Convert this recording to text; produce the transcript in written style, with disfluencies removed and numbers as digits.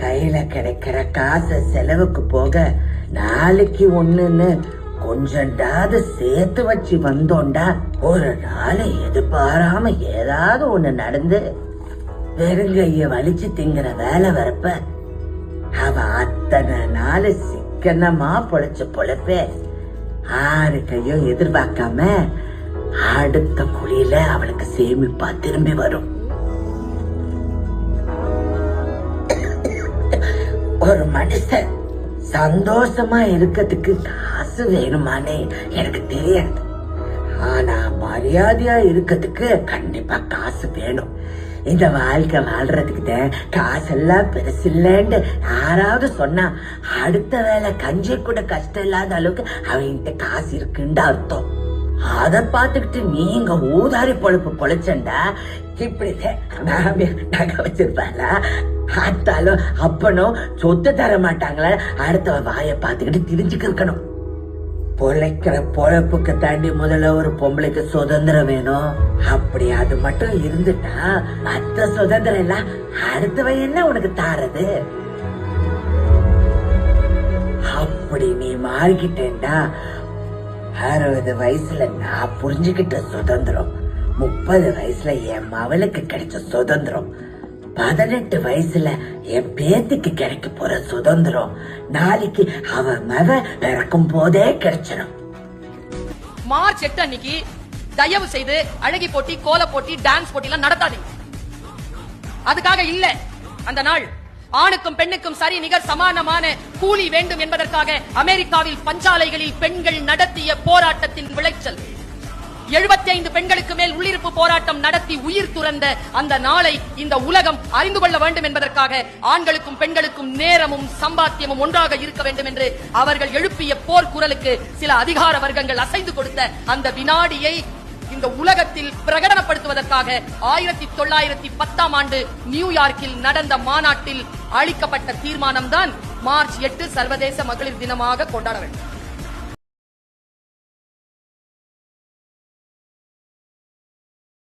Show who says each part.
Speaker 1: கையில கிடைக்கிற காசை செலவுக்கு போக நாளைக்கு ஒண்ணுன்னு கொஞ்சண்டாவது சேர்த்து வச்சு வந்தோண்டா ஒரு நாள் எதிர்பாராம ஏதாவது ஒண்ணு நடந்து வெறுங்கைய வலிச்சு திங்கிற வேலை வரப்ப அவ அத்தனை நாள் சிக்கனமா பொழைச்ச பொழைப்பே 6 கையும் எதிர்பார்க்காம அடுத்த குழியில அவளுக்கு சேமிப்பா திரும்பி வரும். ஒரு மனுஷன் சந்தோஷமா இருக்கிறதுக்கு காசு வேணுமானே எனக்கு தெரியாது. ஆனா மரியாதையா இருக்கிறதுக்கு கண்டிப்பா காசு வேணும். இந்த வாழ்க்கை வாழ்றதுக்கு காசெல்லாம் பெருசு இல்லைன்னு யாராவது சொன்னா அடுத்த வேலை கஞ்சி கூட கஷ்டம் இல்லாத அளவுக்கு அவன்கிட்ட காசு இருக்குன்னு அர்த்தம். அத பாத்துக்கிட்டு நீங்க ஊதாரி பொழப்பு பொழைச்சண்டா இப்படிதான் நகை வச்சிருப்பாளா ஆத்தாலும் அப்பனும் சொத்து தர மாட்டாங்களா அடுத்த வாய பாத்துக்கிட்டு திரிஞ்சுக்க இருக்கணும். பொழைக்கிற பொழப்புக்கு தாண்டி முதல்ல ஒரு பொம்பளைக்கு சுதந்திரம் வேணும். அப்படி அது மட்டும் இருந்துட்டா மத்த சுதந்திரம் எல்லாம் அடுத்தவன் என்ன உனக்கு தாரது? அப்படி நீ மாறிக்கிட்டேன்டா 60 வயசுல நான் புரிஞ்சுக்கிட்ட சுதந்திரம் 30 வயசுல என் மவளுக்கு கிடைச்ச சுதந்திரம் 18 வயசுல என் பேத்திக்கு கிடைக்க போற சுதந்திரம் நாளைக்கு அவ மவ பிறக்கும் போதே கிடைச்சிடும்.
Speaker 2: மார்ச் 8 அன்னைக்கு தயவு செய்து அழகி போட்டி, கோல போட்டி, டான்ஸ் போட்டி எல்லாம் நடத்தாதீங்க. அதுக்காக இல்ல அந்த நாள். ஆணுக்கும் பெண்ணுக்கும் சரி நிகர் சமானமான கூலி வேண்டும் என்பதற்காக அமெரிக்காவில் பஞ்சாலைகளில் பெண்கள் நடத்திய போராட்டத்தின் விளைச்சல். 75 பெண்களுக்கு மேல் உள்ளிருப்பு போராட்டம் நடத்தி உயிர் துறந்த அந்த நாளை இந்த உலகம் அறிந்து கொள்ள வேண்டும் என்பதற்காக ஆண்களுக்கும் பெண்களுக்கும் நேரமும் சம்பாத்தியமும் ஒன்றாக இருக்க வேண்டும் என்று அவர்கள் எழுப்பிய போர் குரலுக்கு சில அதிகார வர்க்கங்கள் அசைந்து கொடுத்த அந்த வினாடியை இந்த உலகத்தில் பிரகடனப்படுத்துவதற்காக 1910ஆம் ஆண்டு நியூயார்க்கில் நடந்த மாநாட்டில் அளிக்கப்பட்ட தீர்மானம் தான் மார்ச் 8 சர்வதேச மகளிர் தினமாக கொண்டாட வேண்டும்.